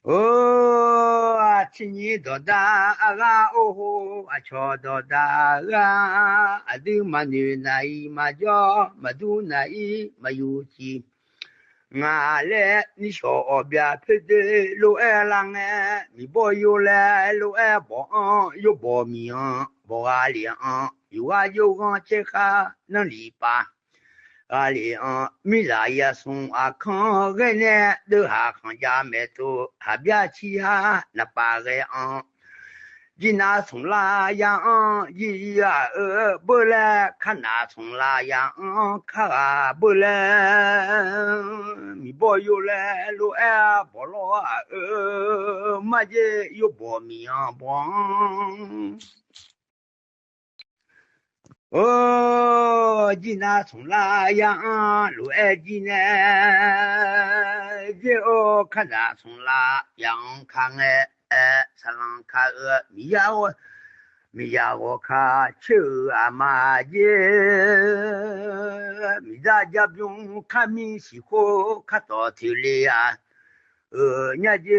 โอ้อาชินีดอดาอากาโอโหอาชอดอดาอาดิมานูไนมาจอมาดูไนมายูจีงาเลนิชออบยาเพเดโลเอลังเอมีบ่อยู่แลโลเอบ่อยู่บ่มีบ่อาลีอยู่ว่าอยู่กันเชคานั่นลีปาAli mi la ya son akan gene de ha kan ja me to ha bia chi ha na pa ge jina son la ya yi ya bo la khana son la ya kha bo la mi bo yo la lo bo lo ma je yo bo mi bo哦，吉那从那样路爱吉呢，这看那从那样看三郎看米呀我看秋阿妈耶，米大家不用看米西火看到头里呀，人家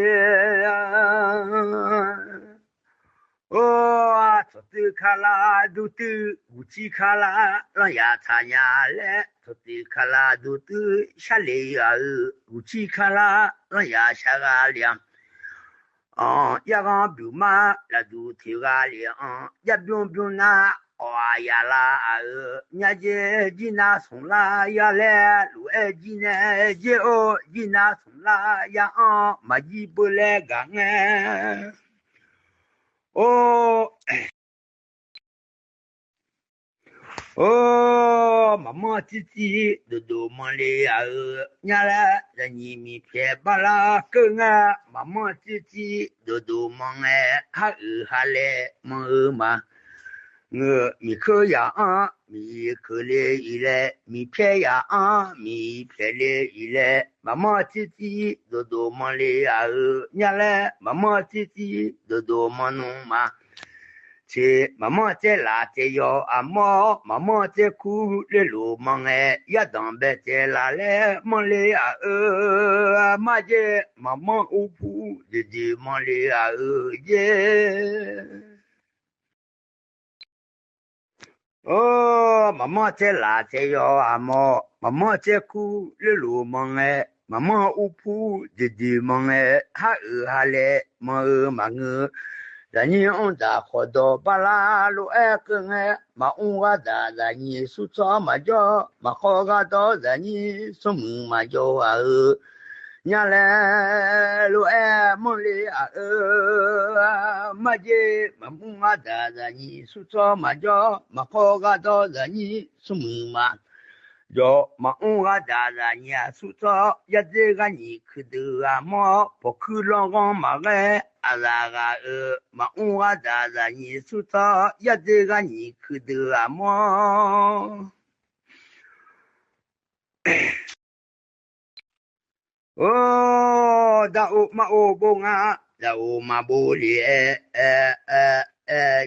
哦，做的卡拉都都，武器卡拉让呀参加嘞，做的卡拉都都下来呀，武器卡拉让呀下个凉。呀个表嘛，那都跳个凉，呀不那，呀啦，人家吉那从啦呀来，路爱吉呢，吉那从啦呀嘛吉不来干妈妈自己都忙里呀伢啦人你mi撇巴拉更妈妈自己都忙哈嘞忙嘛mi可呀mi可嘞一嘞mi撇呀mi撇嘞一嘞妈妈自己都忙里呀伢啦妈妈自己都忙弄嘛这妈妈在拉在腰妈妈在哭了路忙呀当白在拉来忙嘞呀妈在妈妈屋铺的忙嘞呀耶妈妈在拉在腰妈妈在哭了路忙妈妈屋铺的忙哈嘞忙咱你da khodo bala lo ekenge ma unga da ni su cho ma jo ma khoga do da ni sum ma jo nya le lo mo le ma je ma unga da ni su cho ma jo ma khoga do da ni sum ma jo ma unga da ni su cho ya de ga ni khudu mo po khu lo ma ge alaga ma unga da ni su cho ya de ga ni khudu mo da o ma o bonga da o ma bo li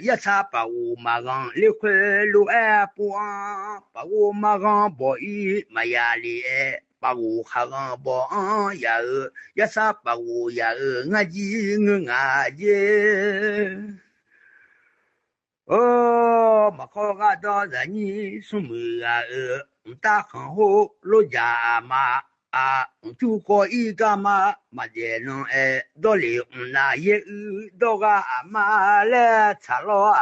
ya sa pa o ma gan le kwe lo po pa o ma gan bo i ma ya li pa o kha gan bo ya sa pa o ya nga ji nga je ma kho ga do da ni su mu ga ta khan ho lo ja ma tu ko i ga ma de no do le na ye do ga ma le cha lo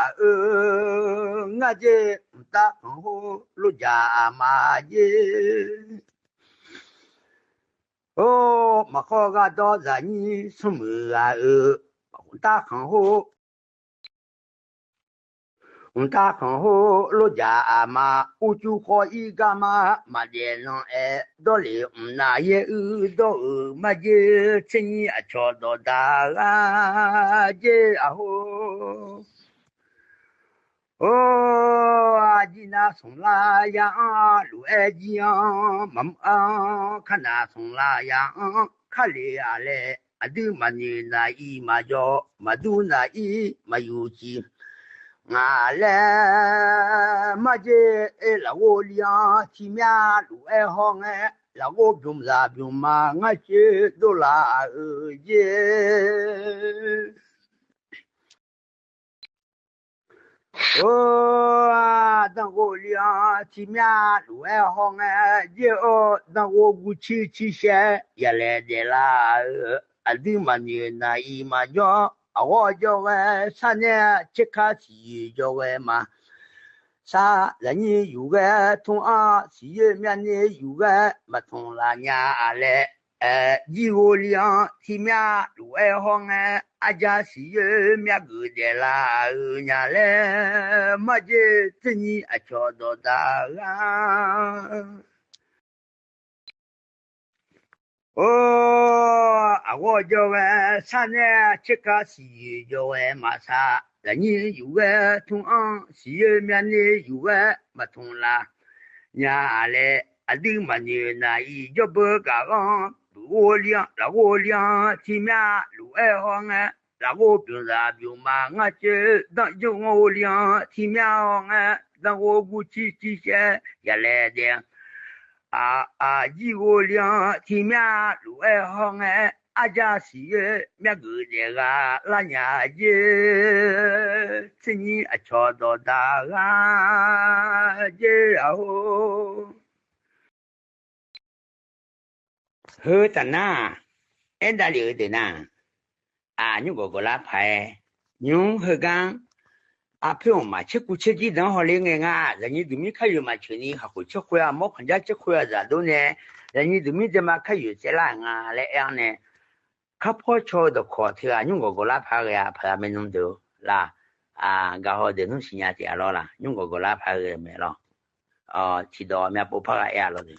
nga je ta ho lo ja ma je ma kho ga do za ni su mu ta ho ta ho lo ja ma u tu ko i ga ma de no do le na ye do ma je chen a cho do da ga je a ho ji na song la ya lu ji mam kha na song la ya kha le ya le adu ma ni na i ma jo ma du na i ma yu ji nga le ma je la wo lian chi mya lu hong la go byum za byum ma nga che do la ye dang go liang ti mia lu e hong ye dang go gu chi chi she ya le de la a di ma ni na i ma jo a wo jo sa ne che ka si jo ma sa la ni yu ge tong a si ye mia ni yu ge ma tong la nya a le yi go liang ti mia lu e hong a ja si ye mia gu de la nya le ma je ti ni a cho do da ga a wo jo sa ne che ka si jo ma sa la ni yu ge tong a si ye mia ni yu ge ma tong la nya le a di ma ni na yi jo bo ga ga wo liang la wo liang ti mia lu e hong la wo byun za byun ma nga che dang jo wo liang ti mia hong dang wo gu chi chi she ya le de yi wo liang ti mia lu e hong a ja si ye mia gu de ga la nya ye ti ni a cho do da ga ye a ho hơ ta na en da li de na nyu go go la phai nyu hơ gang a phyo ma che ku che ji dang ho le nge nga la ni du mi kha yu ma che ni ha ku che khwa mo khan ja che khwa za do ne la ni du mi de ma kha yu che la nga le a ne kha pho cho do kho thia nyu go go la pha ga pha me nu do la ga ho de nu sin ya ti a lo la nyu go go la pha ga me lo chi do me po pha ga ya lo de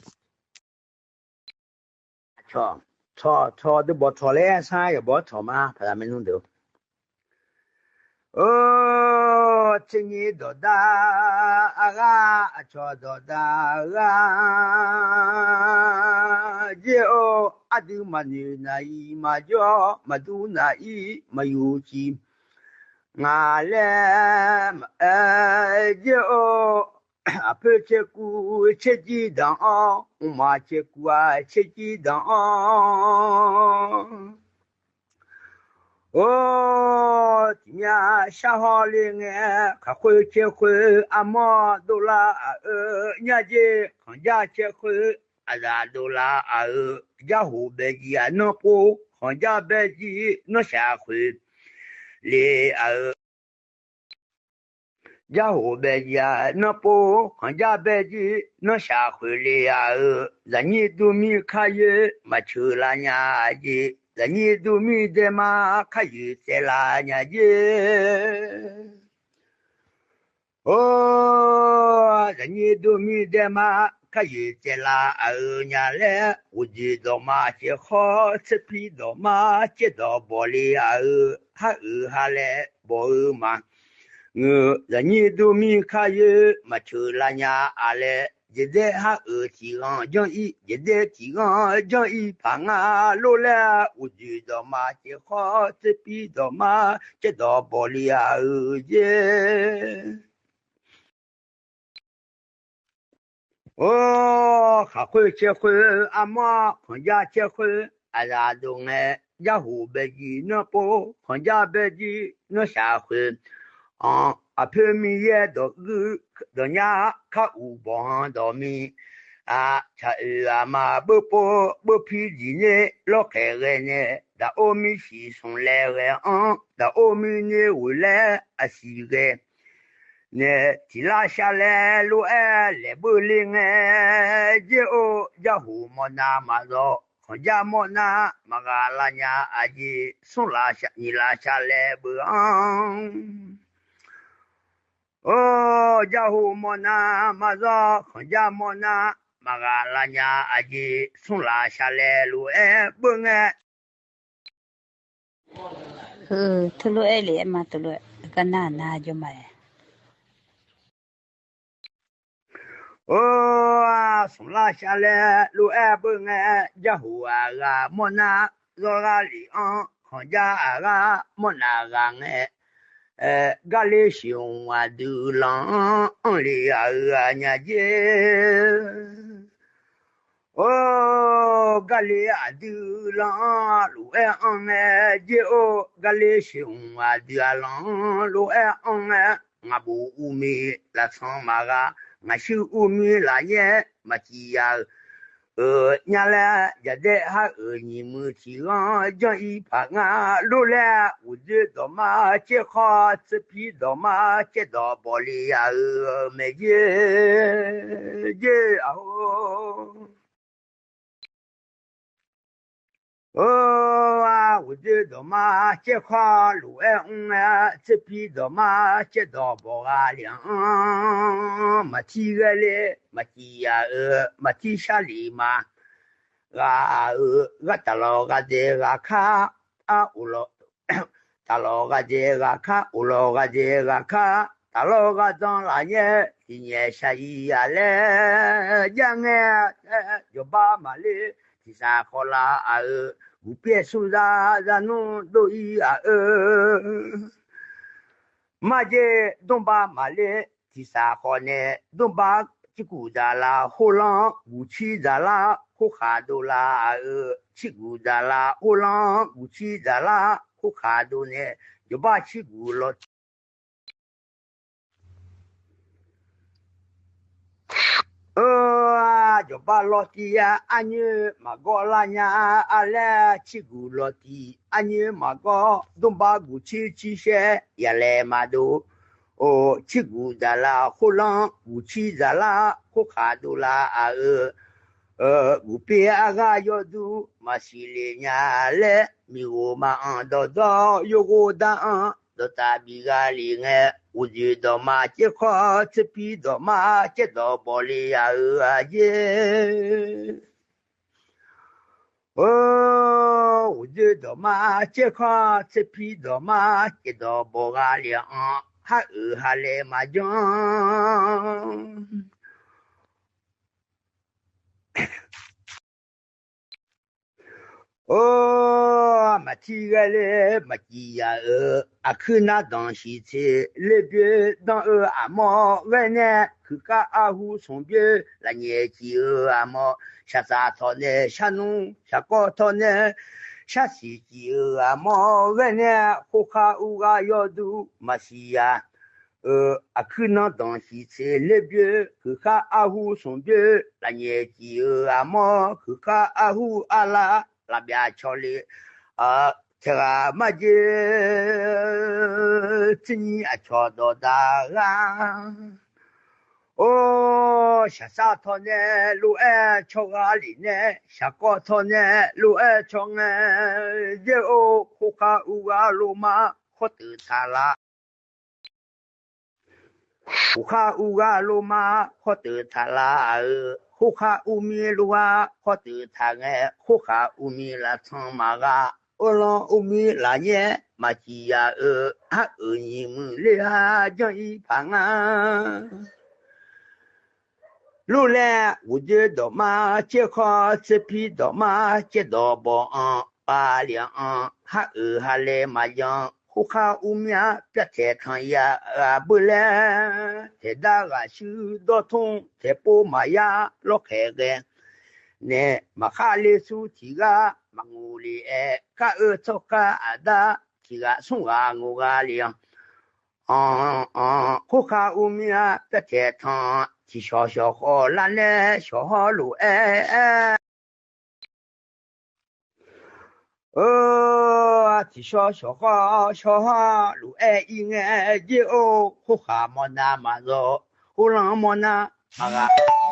cho de bo cho le sa ya bo cho ma pha me nu do chi ni do da ga cho do da ga je a du ma ni na yi ma jo ma du na yi ma yu ji nga le je a pe che ku che ji dang ma che ku che ji dang nya sha ho le nge kha khwe che khwe a mo do la nya je khang ja che khwe a da do la ja hu be ji no po khang ja be ji no sha khwe le ja hu be ji no po khang ja be ji no sha khwe le la ni du mi kha ye ma chu la nya ji la ni du mi de ma kha yu se la nya je la ni du mi de ma kha yu se la nya le u ji do ma che kho se pi do ma che do bo li ha le bo ma la ni du mi kha yu ma chu la nya a le je de ha ti gan jo yi je de ti gan jo yi pa nga lo la u ji do ma che kho se pi do ma che do bo li je kha khwe che khwe a ma khon ja che khwe a da do nge ya hu be ji no po khon ja be ji no sha khwe a pe mi ye do gu do nya kha u bon do mi cha ma bo po bo pi ji ne lo khe re ne da o mi si son le re da o mi ne wu le a si re ne ti la sha le lu le bu ling je ja hu mo na ma zo khon ja mo na ma ga la nya a ji son la sha ni la sha le bu ja hu mo na ma zo khon ja mo na ma ga la nya a ji son la sha le lu bu nge tu lu e le ma tu lu ka na jo ma son la sha le lu bu nge ja hu ga mo na zo ga li khon ja ga mo na ga nge ga le xiong wa du lang li nya je โอ้กะเลอะดูลาลูเออังเอเจโอกะเลชิงอะดูลาลูเออังเองาบูอูมีละซังมากางาชิอูมีลาเยมาจิยาญาละยะเดฮะญิมุทิกาจังอีพางาลูแลอุดดอมาเจคอสปีดอมาเจดอบอลียาเมเจอาโอ้อุดดอมาเจคอลูเอสปีดอมาเจดอบออาลีมาทิกะเลมาทิยามาทิชาลีมาga taloga de ga kha a ulo taloga de ga kha uloga de ga kha taloga don la ye ye sha yi ya le yang yo ba ma le ti sa khola a u pie su da da no do yi a ma je don ba ma le ti sa khone don ba chi ku da la ho lan u chi da laခုခါဒိုလာချီကူဒါလာအိုလန်ဘူချီဒါလာခုခါဒိုနေယဘချီကူလောယဘလောတီယာအညမဂောလာညာအလဲချီကူလောတီအညမဂောဒွန်ဘာဘူချီချီရှေရလဲမဒိုအိုချီကူဒါလာခိုလန်ဘူချီဒါလာခုခါဒိုလာอุเปียกายอดูมาสิเลญาเลมิโอมาอันดอดอยโกดาอันดตาบิกาลิเงอุจิดอมาเจคอสปีดอมาเจดอบอลียาเจโอ้อุจิดอมาเจคอสปีดอมาเจดอบอกาลีอันฮะฮะเลมาจอนโอ้มาทีกะเลมาจียาอะคือนาดองชีเชเลเบดองอะมอเวเนคือกะอาหูสงเบละเนจีอะมอชะซาทอเนชะนุชะกอทอเนชะซีจีอะมอเวเนโคคาอูกายอดูมาซียาอะคือนาดองชีเชเลเบคือกะอาหูสงเบละเนจีอะมอคือกะอาหูอะลาla bia choli tera maje tini a chodo da ga o sha sa to ne lu e choga li ne sha ko to ne lu e chong de o ko ka u ga lu ma kho tu ta la ko ka u ga lu ma kho tu ta laခုခါဦးမီလူဝါခေါ်တူထားငယ်ခုခါဦးမီလာသံမာကအလောဦးမီလာရဲ့မချီယာအညီမလေဟာကြိဖာငါလူလဲဝကြတော်မှာချက်ခေါ်စပီတော်မှာချက်တော်ပေါ်ပါလျံဟာလေမယံခုခါဦးမြပြတ်တဲ့ခံရဘလဲတဲ့ဒါကရှိတော်ထုံးတဲ့ပိုမာယာလောခဲကနဲမခါလေးစုတီကမငူလီကဆောကအဒါတီကဆုံကငူကလျံခုခါဦးမြပြတ်တဲ့ခံတီရှောရှောခေါ်လာလဲရှောလူti sho sho ha sho ha lu e yin ji o ho ha mo na ma zo hu lan mo na ma ga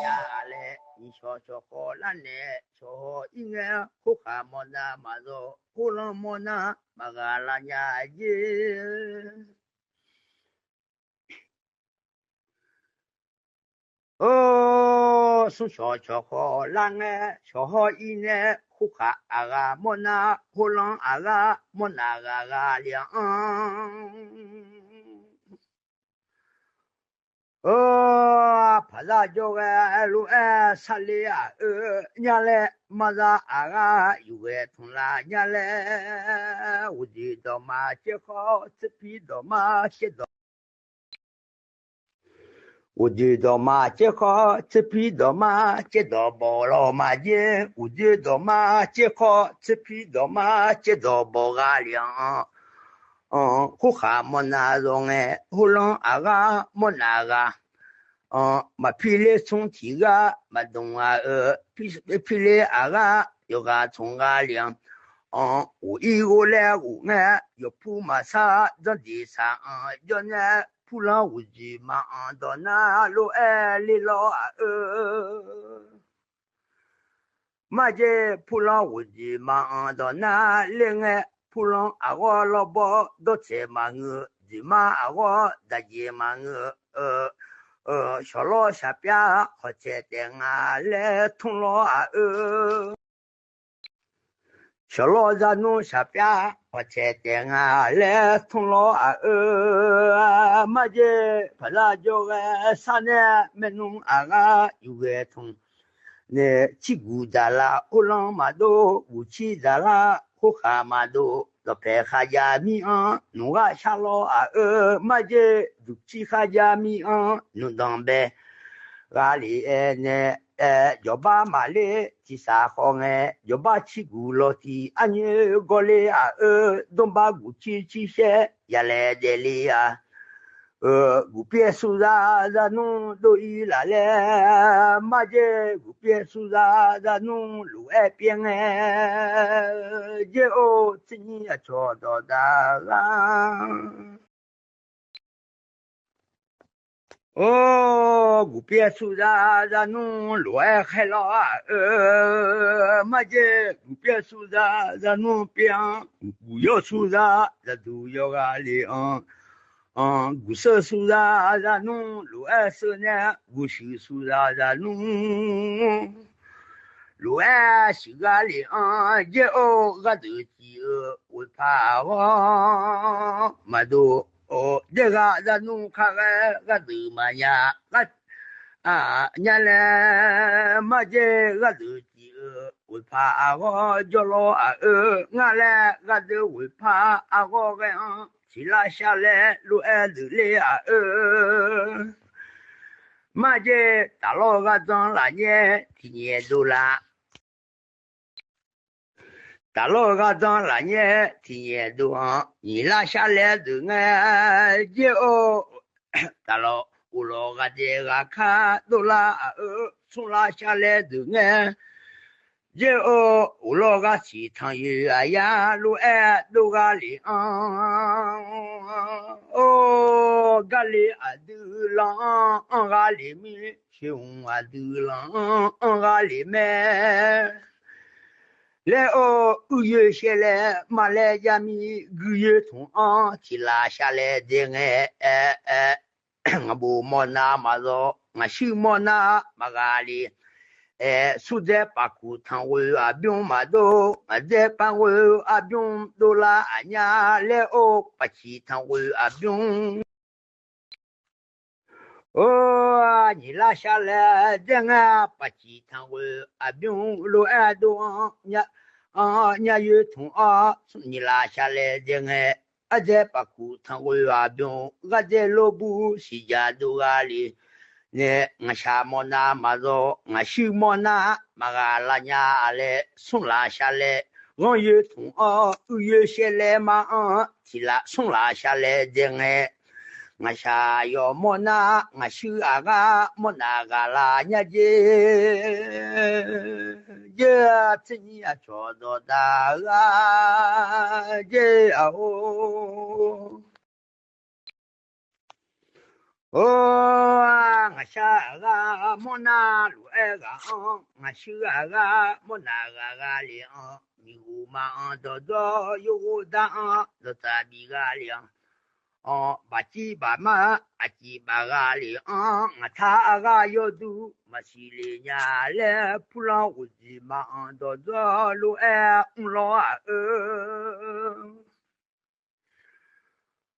ya le ni sho sho ho la ne sho ho yin ho ha mo na ma zo hu lan mo na ma ga la nya ji o su sho sho ho la ne sho ho yinခုခါအာဂါမောနာဟိုလန်အာဂါမောနာဂါဂါလျံဖလာကြောကလူဆလီယာညာလေမဇာအာဂါယူဝဲထွန်လာညာလေဝဒီတော်မှာချက်ခေါ်စပီတော်မှာချက်တော်我知道嘛这个这批的嘛这道包了嘛je我知道嘛这个这批的嘛这道包啊亮好哈么那种诶好浪啊个么那个嘛批嘞从提个嘛东啊批嘞啊个有个从啊亮我一个来我呢有铺嘛啥这地上有呢普朗乌吉嘛到那路里老嘛这普朗乌吉嘛到那另外普朗啊我老婆都这嘛我吉嘛啊我大姐嘛我小老下边好在等啊来通老小老在弄下边我在等啊来通老嘛这不拉就个啥呢没弄啊有个通呢几股的啦乌浪嘛都武器的啦呼哈嘛都老白哈呀米弄个下老嘛这武器哈呀米弄当呗咖喱呢yo ba ma le ti sa khong yo ba chi gu lo ti anye go le don ba gu chi chi she ya le de li gu pie su za nu do yi la le ma je gu pie su za nu lu bien je o ti ni a cho do da la gu pie su za nu lu khai lo ma je gu pie su za nu pian gu yo su za du yo ga li gu se su za nu lu se ne gu shi su za nu lu shi ga li je o ga de ji wu pa wa ma do这个在弄看个怎么呀？伢嘞，嘛这个自己会怕我叫老俺嘞个都会怕我个起来下来路路嘞嘛这大老个长了呢，天天都啦。大老个长了呢，天天都你拉下来都就大老我老个这个看都啦从拉下来都就我老个西塘有呀路都个里个里都浪个里面熊都浪个里面。来5月下来马来亚米2月从提拉下来的我不莫那嘛着我修莫那嘛个里苏在巴库汤我边嘛都我在巴我边都啦呀来巴西汤我边你拉下来这巴西汤我边路都你有同你拉下来这在巴库汤我边我在罗布西家都啊里呢我下莫那嘛着我修莫那嘛个拉呀来送拉下来我有同有下来嘛提拉送拉下来这我下要莫那我修个莫那个啦呀这你也做到的这我下个莫那路个我修个莫那个里你无嘛多多有的都在比个里巴基巴马阿基巴个里我他个有度嘛是里呀嘞普朗乌吉嘛多多路老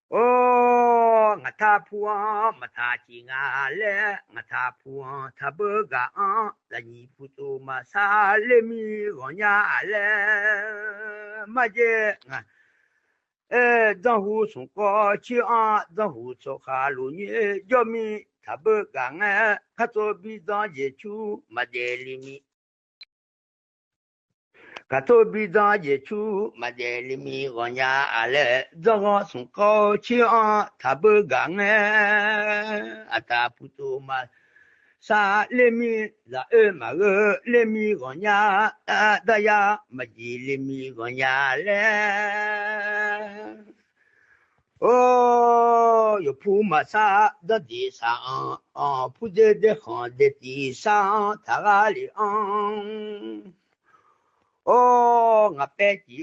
我他普嘛他金嘞我他普他不个那你不做嘛啥嘞米我呀嘞嘛这张户从高去张户从哈路女要命他不干他做比张也出没得里面他做比张也出没得里面我家来张户从高去他不干他不做嘛sa lemi la ma ge lemi gonya da ya ma ji lemi gonya le oh yo pu ma sa da di sa pu de han de di sa ta ga li oh nga pe ji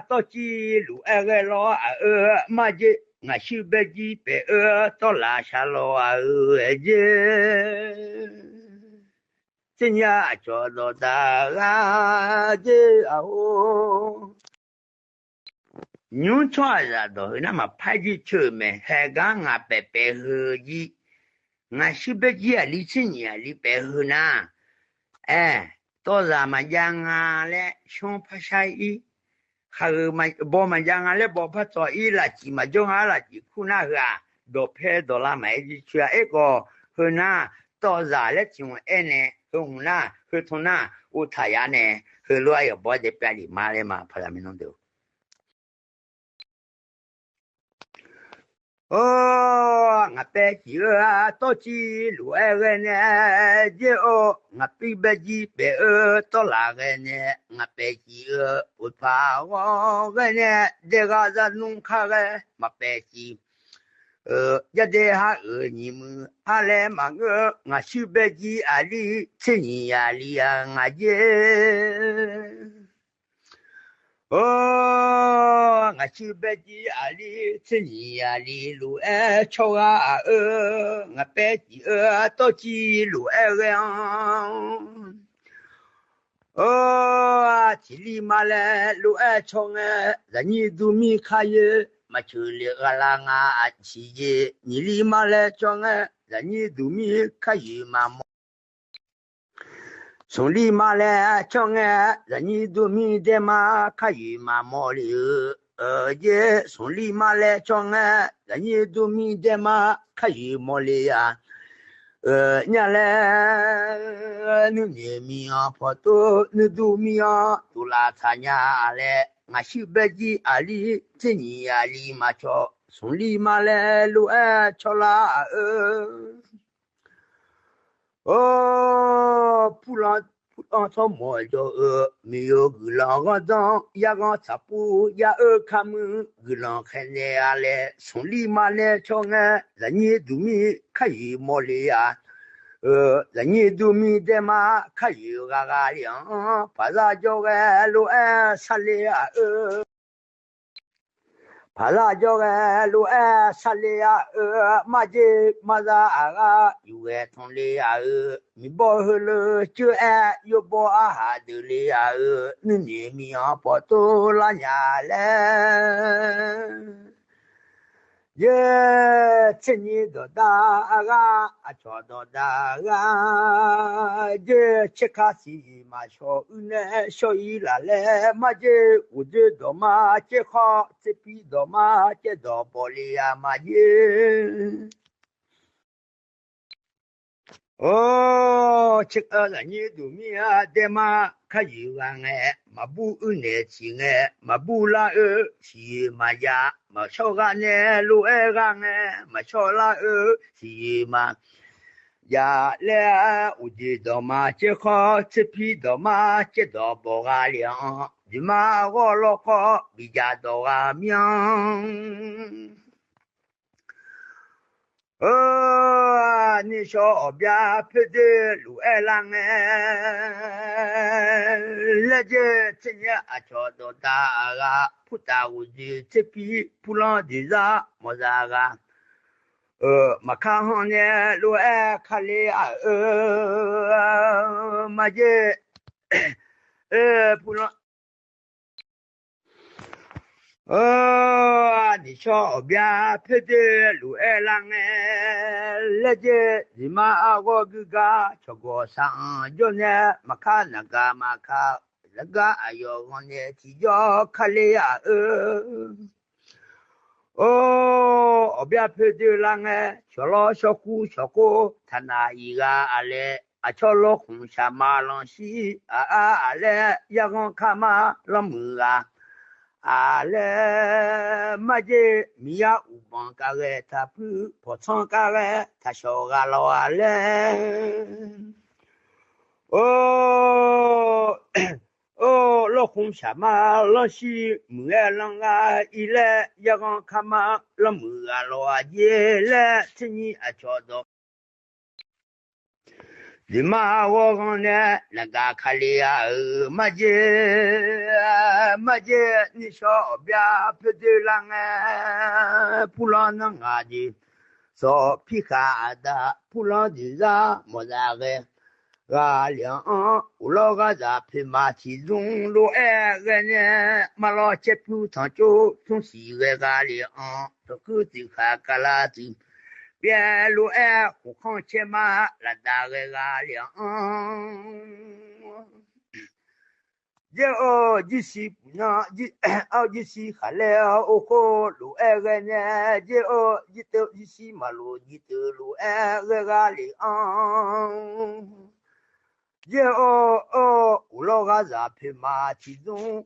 to ji lu ge lo ma ji nga shi be ji pe to la sha lo je真呀做到大啊这哦牛川ra do na ma phai ji chö me he ga nga pe pe hu ji nga shi be ji a li chin ya li pe hu na to za ma yang a le shon pha shai i kha ma bo ma yang a le bo pha to i la ji ma jong a la ji khu na ga do phe do la mai ji chua e ko hu na to za le chi mo ne hu na hu thon na u tha ya ne hu lo ya bo de pya li ma le ma pha la min no de oh nga pe ji to ji lu e ne je o nga pi be ji pe to la ge ne nga pe ji u pa wo ge ne de ga za nun kha ge ma pe ji ya de ha ni mu a le ma ge nga shi be ji a li chin ya li ya nga je oh nga chi be ji ali chin ya li lu cho a nga pe ji to ji lu ge oh chi li ma le lu cho nge la ni du mi kha ye ma chu le ga la nga a chi ye ni li ma le cho nge la ni du mi kha ye ma mo son li ma le cho nge la ni du mi de ma kha yi ma mo li je son li ma le cho nge la ni du mi de ma kha yi mo li ya nya le nu ni mi a pho to nu du mi a tu la tha nya le nga shi be ji a li tin ni ya li ma cho son li ma le lu cho la oh pulan so mo jo mi yo gula ga da ya ga cha pu ya kha mu gula khe ne ya le son li ma le cho nga la ni du mi kha yi mo le ya la ni du mi de ma kha yi ga ga ya pa za jo ga lo sa le ya pa la jo ga lu sa le ya ma je ma za ga yu ge thon le ya mi bo hu le chu yo bo a ha de le ya ni ni mi a po to la nya le ye chen ni do da ga a cho do da ga je che ka si ma cho ne sho yi la le ma je u de do ma che kha che pi do ma che do bo le ya ma ye oh che la ni du mi a de ma kha yi wa nge ma bu u ne chi nge ma bu la chi ma ya ma cho ga ne lu ga nge ma cho la chi ma ya le u ji do ma che kho che pi do ma che do bo ga liang di ma go lo kho bi ja do ga miang ni sho bia pe de lu lang le je chen ya a cho do da ga pu ta u ji che pi pu la di za mo za ga ma kha hon ne lu kha le ma je pu la ni sho bia pe de lu lang le je di ma a go ga cho go sang jo ne ma kha na ga ma kha la ga a yo hon ne ti jo kha le โอ้อบยาเพดลังชอลอชอกูชอโกทนาอีกาอะไรอะชอลอคุชามาลอนชีอะไรยากอนคามาลมือale maje miya uban kare tapu poton kare tashoga lo ale oh lo khum shama lo shi muelanga ile yagon kama lo muga lo ajele tini achodo Dima wogone laga khalia maje ni sho bya pdelang pulan ngadi so pika da pulan diza modare ga lian ulo ga za pima ti zung lo ne malo chepu tan chu tun si ga lian to ku ti kha kala ti bien lo ku kan chema la dare ga lian je o jisi na ji au jisi khale o ko lo ne je o jito jisi malo jito lo ga lian je o lo ga za pima ti zung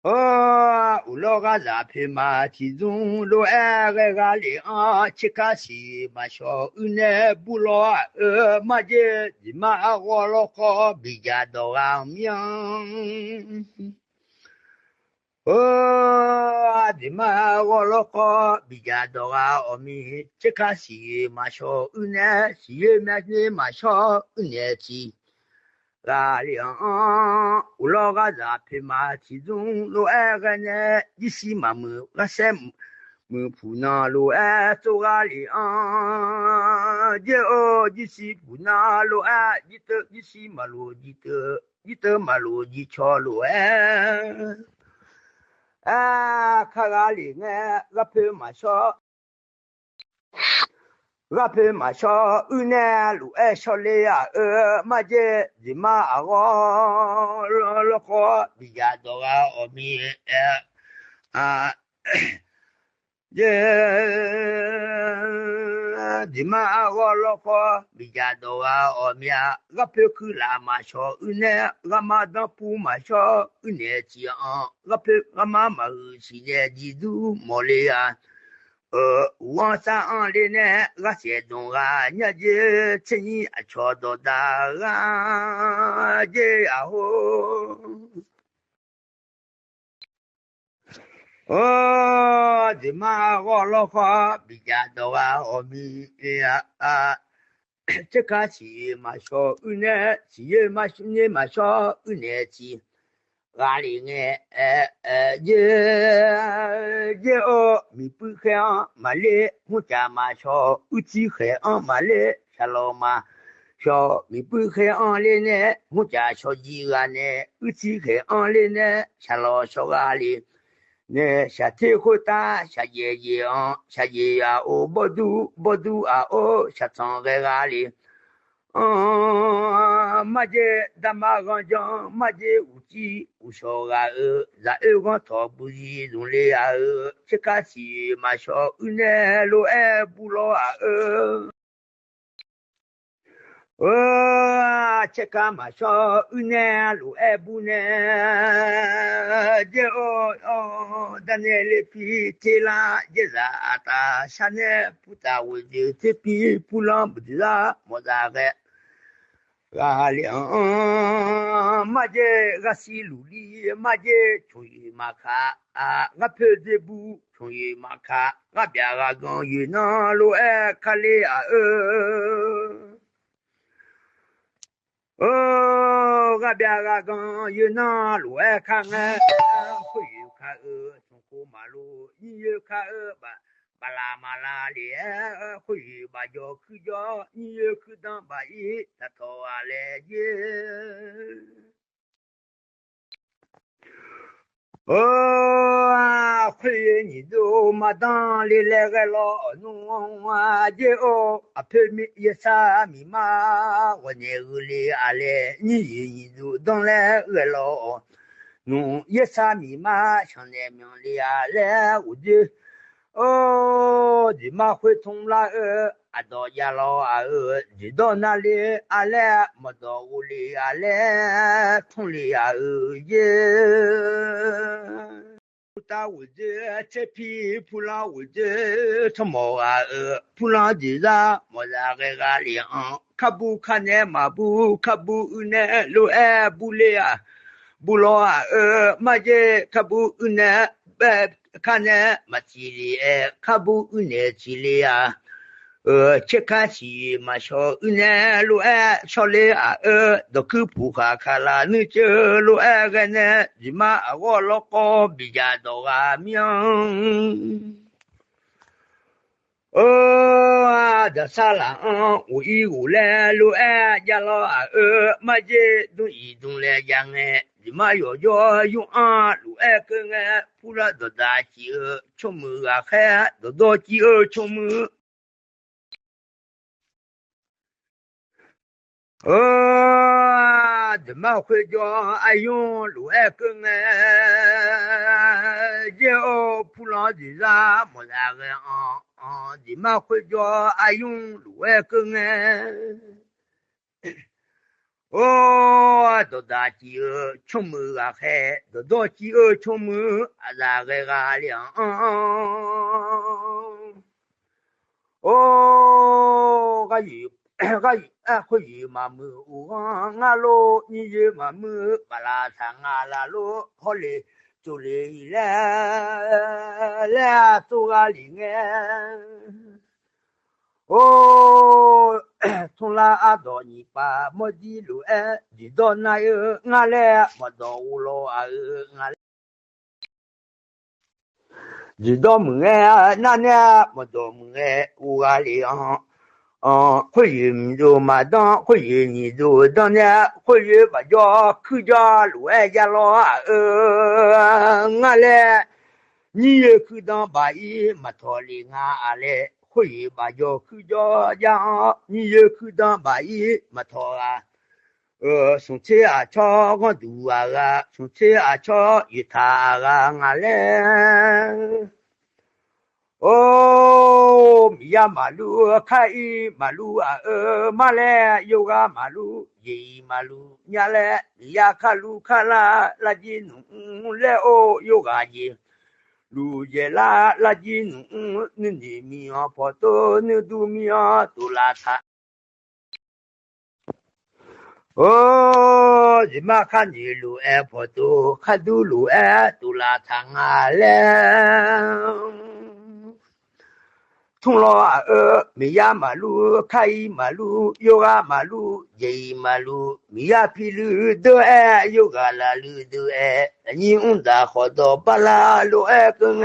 uloga za pima tizun lo ga li chikasi ma sho une bulo maje di ma lo ko bija do ga mian di ma lo ko bija do ga omi chikasi ma sho une si ma sho une ti ga lian uloga za pima tizun lo ne disi mamu ga sem mu puna lo to ga lian je o disi puna lo jito disi malo jito malo ji cho lo ka ga li ne ga pima sho Rape ma sho une lu sho le ya maje di ma ago lo ko biya do ga omi je di ma ago lo ko biya do ga omi rape ku la ma sho une rama da pu ma sho une ti rape rama ma si le di du mo le ya wan sa an le ne ga se don ga nya je chin a cho do da ga je a ho de ma go lo ko bi ja do ga o mi a che ka chi ma sho une chi ye ma shi ne ma sho une chi ga li ne je o mi pu khe ma le hu cha ma sho u chi khe ma le shaloma sho mi pu khe le ne hu cha sho ji ga ne u chi khe le ne shalo sho ga li ne sha te ko ta sha ye ya o bodu a o sha tong ga li maje damaganjan maje uchi ushoga za gon to buji dunle a chekasi ma sho une lo bulo a cheka ma sho une lo bune je o Daniel pi tela jeza ata shane puta wuje tepi pulam bidla modare Galian maje gasiluli maje choyi maka ga pedebu choyi maka ga biaga gan yena lo kale a ga biaga gan yena lo kan khoyi ka sonko malo yi ka ba bala mala le khoyi ba jo ku jo yi ku dan ba yi ta to ale je khoyi ni do ma dan le ga lo nu je o a pe mi yesa mi ma wa ne le ale ni do dan le ga lo 侬一啥密码想来明里来我的哦你妈会通了阿到家老你到哪里来没到屋里来通里耶大屋子这批普拉屋子他毛普拉地上没那个脸卡布看呢马布卡布呢路布里布罗马杰卡布呢看呢马吉里卡布呢吉里切卡西马小呢路小里都去普卡卡拉你这路个呢你妈我老公比较多命的沙朗我一五来路家老马杰都移动来讲你妈有用路跟普拉的大鸡出门还多鸡出门怎么会叫爱用路跟就普拉地上没那个怎么会叫爱用路跟都大鸡出门还多鸡出门那个亮个有会有嘛么路你有嘛么巴拉上路好嘞就来做里从那到你把么的路你到那有来么到乌罗你到门那么到门乌里会有民族嘛当会有你族当呢会有把叫客家路家老来你也去当把伊嘛脱离来会有把叫客家家你也去当把伊嘛脱送车超个杜送车超一他来米呀马路开马路马来有个马路一马路伢来米呀卡路卡拉垃圾弄来有个嘢路也垃圾弄你米呀跑到你都米呀都邋遢你妈看你路跑到看到路都邋遢来通了米呀马路开马路有个马路一马路米呀皮路都有个拉路都你的好多巴拉路跟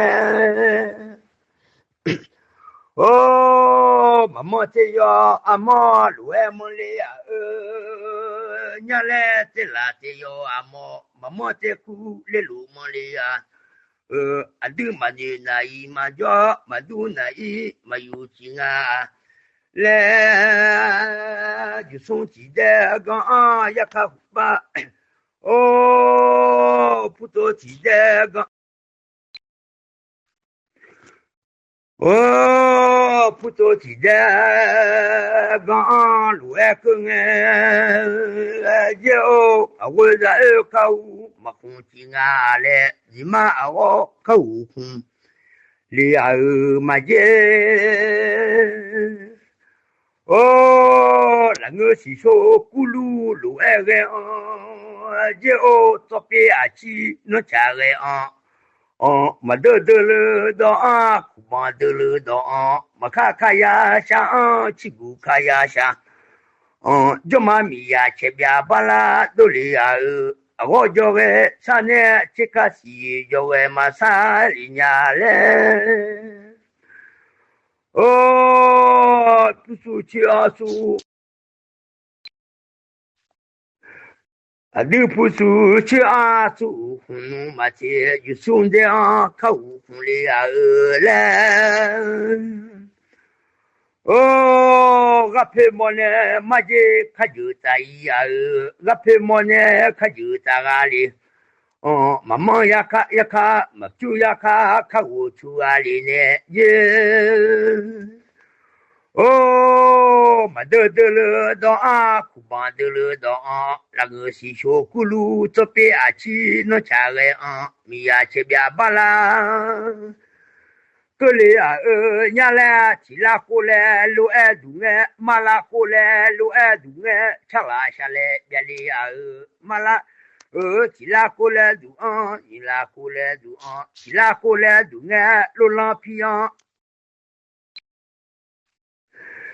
妈妈这呀阿妈路么嘞伢嘞这啦这呀妈妈这苦嘞路么嘞呀adu mani nai majo madu nai mayu jinga le ju song ji de ga ya ka ba puto ji de ga puto ji de ga lu e keng yo awo da ka u ma kong jinga le你妈我可无空里嘛耶那个是说咕噜噜个耶左边去那家个嘛得了的苦嘛得了的嘛卡呀想去不卡呀想就嘛米呀切边巴拉都里我叫个啥呢？这个是叫个马萨里亚嘞。不是去数，你不是去数，红马车有兄弟靠红里嘞。我陪么呢？马姐看就在呀，我陪么呢？看就在哪里？妈妈呀卡呀卡，嘛就呀卡卡我出啊里呢耶。嘛得得了到啊，苦帮得了到啊，那个是小咕噜这边啊去那家个啊，米呀这边巴拉。个里啊伢来，提拉过来路爱动哎，马拉过来路爱动哎，吃拉下来别里啊马拉。提拉过来读啊，提拉过来读啊，提拉过来读啊，路浪皮啊，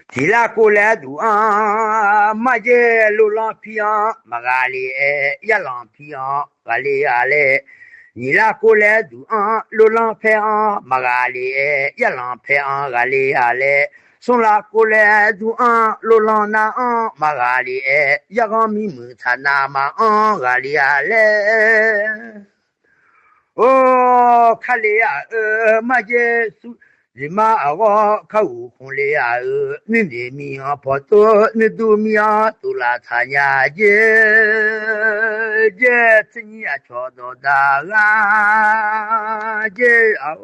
提拉过来读啊，马街路浪皮啊，马嘎里呀浪皮啊，嘎里呀嘞，提拉过来读啊，路浪皮啊，马嘎里呀浪皮啊，嘎里呀嘞。送拉过来读啊，路浪那啊，马嘎里呀个咪木擦那嘛啊，嘎里呀嘞，看里呀马杰苏，日马我看悟空里呀你的咪啊跑多，你都咪啊都拉参加节，这你呀瞧到大啊节啊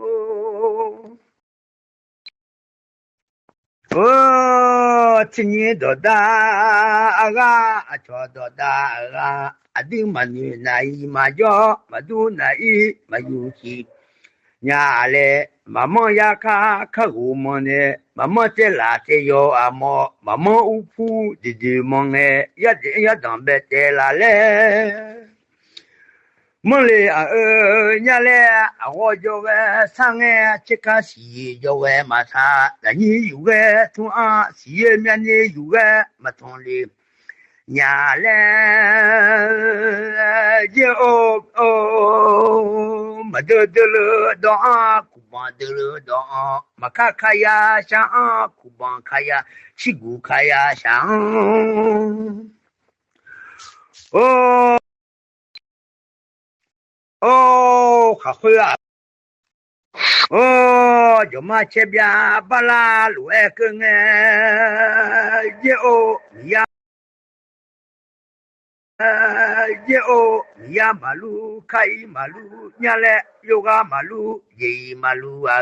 今年多大啊，瞧多大啊，阿丁嘛女那伊嘛叫嘛都那伊嘛有气，伢嘞妈妈呀卡我们呢，妈妈在拉在摇阿毛，妈妈乌铺弟弟忙嘞，也当白在拉嘞。梦里伢嘞我叫个上哎这个西叫个马他那你有个从啊西面的有个马从里伢嘞就马得了到啊古邦得了到啊马卡卡呀想啊古邦卡呀西古卡呀想还会啊就嘛这边巴拉路爱跟呀马路开马路伢嘞有个马路耶马路啊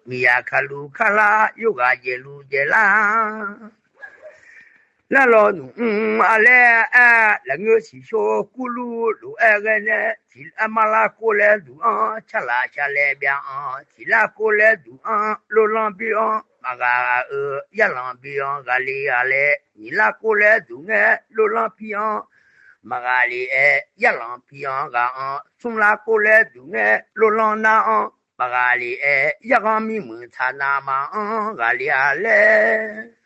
米呀卡路卡拉有个耶路耶啦那老农阿来那个是小咕噜路个呢提拉马拉过来路啊吃拉下来边啊提拉过来路啊路浪边啊马个呀浪边啊个里呀嘞你拉过来路呢路浪边啊马个里呀浪边啊个啊送拉过来路呢路浪那啊马个里呀个咪门擦那嘛啊个里呀嘞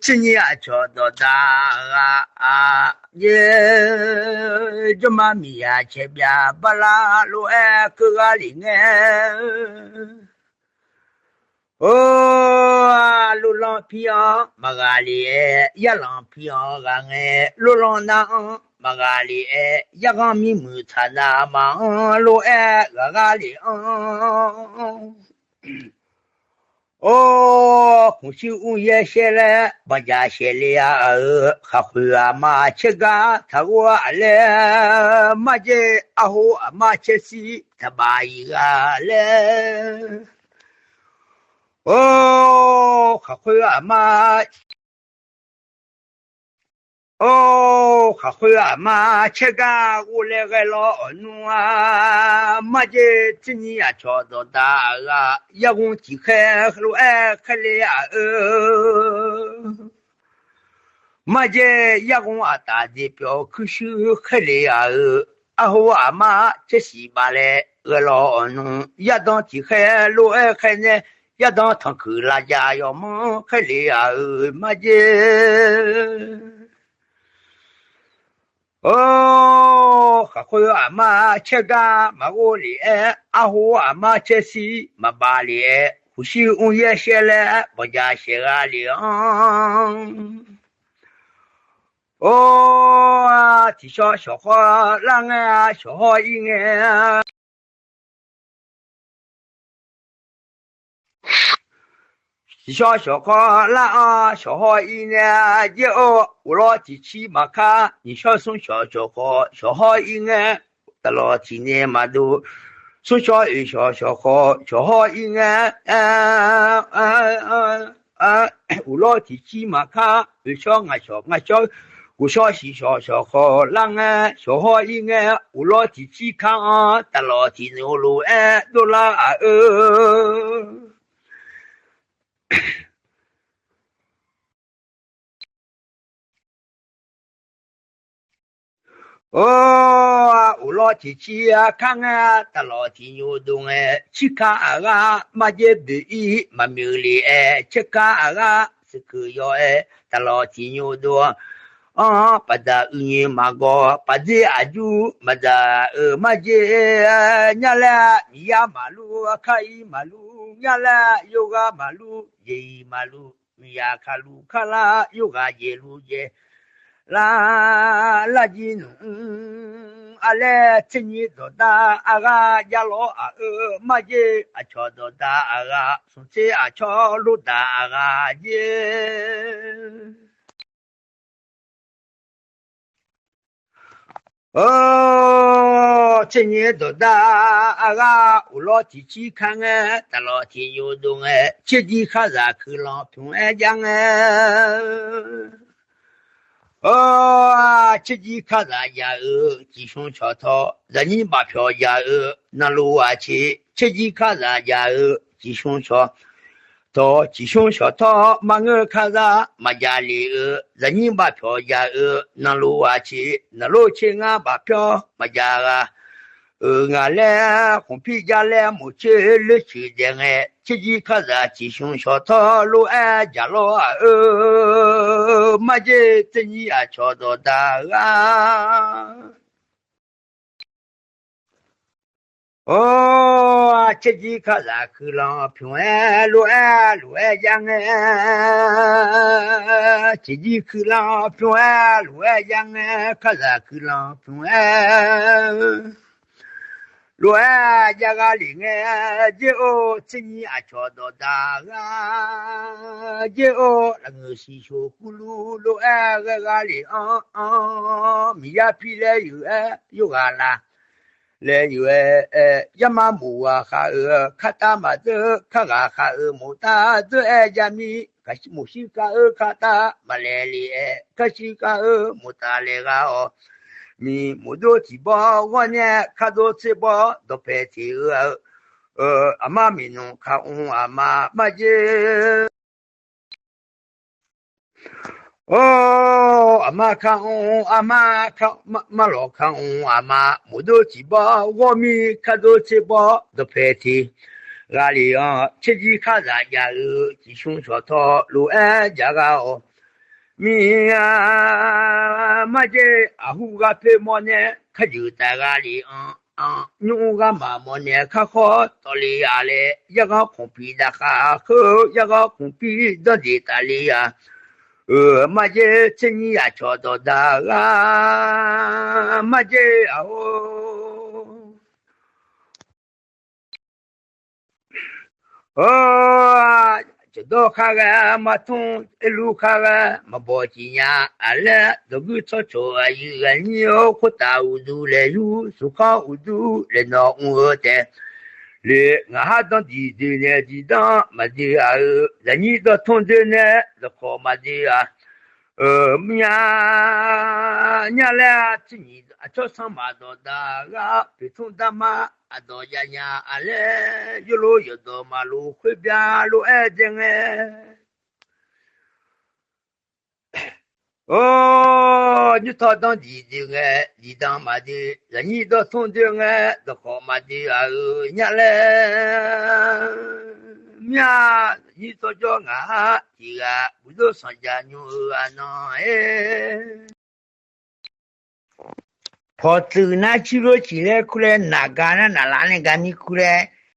今年瞧到大啊也这么米呀前边巴拉路哎个个里哎路浪皮啊马个里也浪皮啊个哎路浪那马个里也个米木擦那嘛路哎个个里空手也写了把家写了还会啊嘛这个他我了嘛这啊吼啊嘛这是他把一个了还会啊嘛还会啊嘛这个我那个老奴啊嘛这今年也瞧到大啊也公几开路开了啊嘛这也公啊大的表可是开了啊啊吼啊嘛这是吧嘞老奴也当几开路开呢也当堂口拉家要么开了啊嘛这还会啊嘛这个嘛我里啊呼啊嘛这是嘛巴里呼吸也写了不加写啊里提小花让啊小花音小小可拉小好一年也我老提起马卡你小送小小可小好一年得老几年嘛都送小一小小可小好一年我老提起马卡小我小西小小可浪小好一年我老提起看得老几牛路都拉我老提起看得老几牛东去看嘛也不一嘛没里去看是个要得老几牛多pada unyi mago pada aju mada maje nyala ya malu kai malu nyala yoga malu ye malu ya kalu kala yoga yelu je la jinu ale tinyi doda aga yalo maje acho doda aga sunse acho luda aga je今年多大我老提起看得老天有动这地卡咋去浪平讲这地卡咋呀几熊桥头人家把票呀那路去这地卡咋呀几熊桥到几熊小套马儿卡扎马家里人家把票呀那路去那路去把票马家俺来红皮家来没去了去的这几卡扎几熊小套路家路马家真呀瞧到大这几卡扎去浪平路讲这几去浪平路讲卡扎去浪平路家个里就真呀瞧到大就那个西小葫芦路个里米呀皮来有个啦来有亚麻木哈卡达马的卡嘎哈木达的亚米卡西木西卡卡达马来里卡西卡木达来个米木多几包我呢卡多几包都白提阿妈米农卡阿妈马姐阿妈看阿妈看马老看阿妈木多几包我米卡多几包都白提哪里这几卡咋呀几熊小套路家个米马姐阿胡个配毛呢可就在哪里牛个妈妈呢可好到里呀嘞一个空皮的哈好一个空皮的地大里呀马姐真呀瞧到大马姐这都看个马通一路看个马包金呀alle都个做做一个牛可大乌都来有苏康乌都来闹我的le nga ha don di ne di da ma di la ni do ton de ne de ko ma di nya la ti ni a cho san ma do da ga pe ton da ma a do ya nya ale yo lo yo do ma lo khwe bia lo de nge你他当地的你当嘛的人家到从的都好嘛的伢嘞伢你做叫这个不都上家牛喏跑走那去了起来过来哪干那哪来干你过来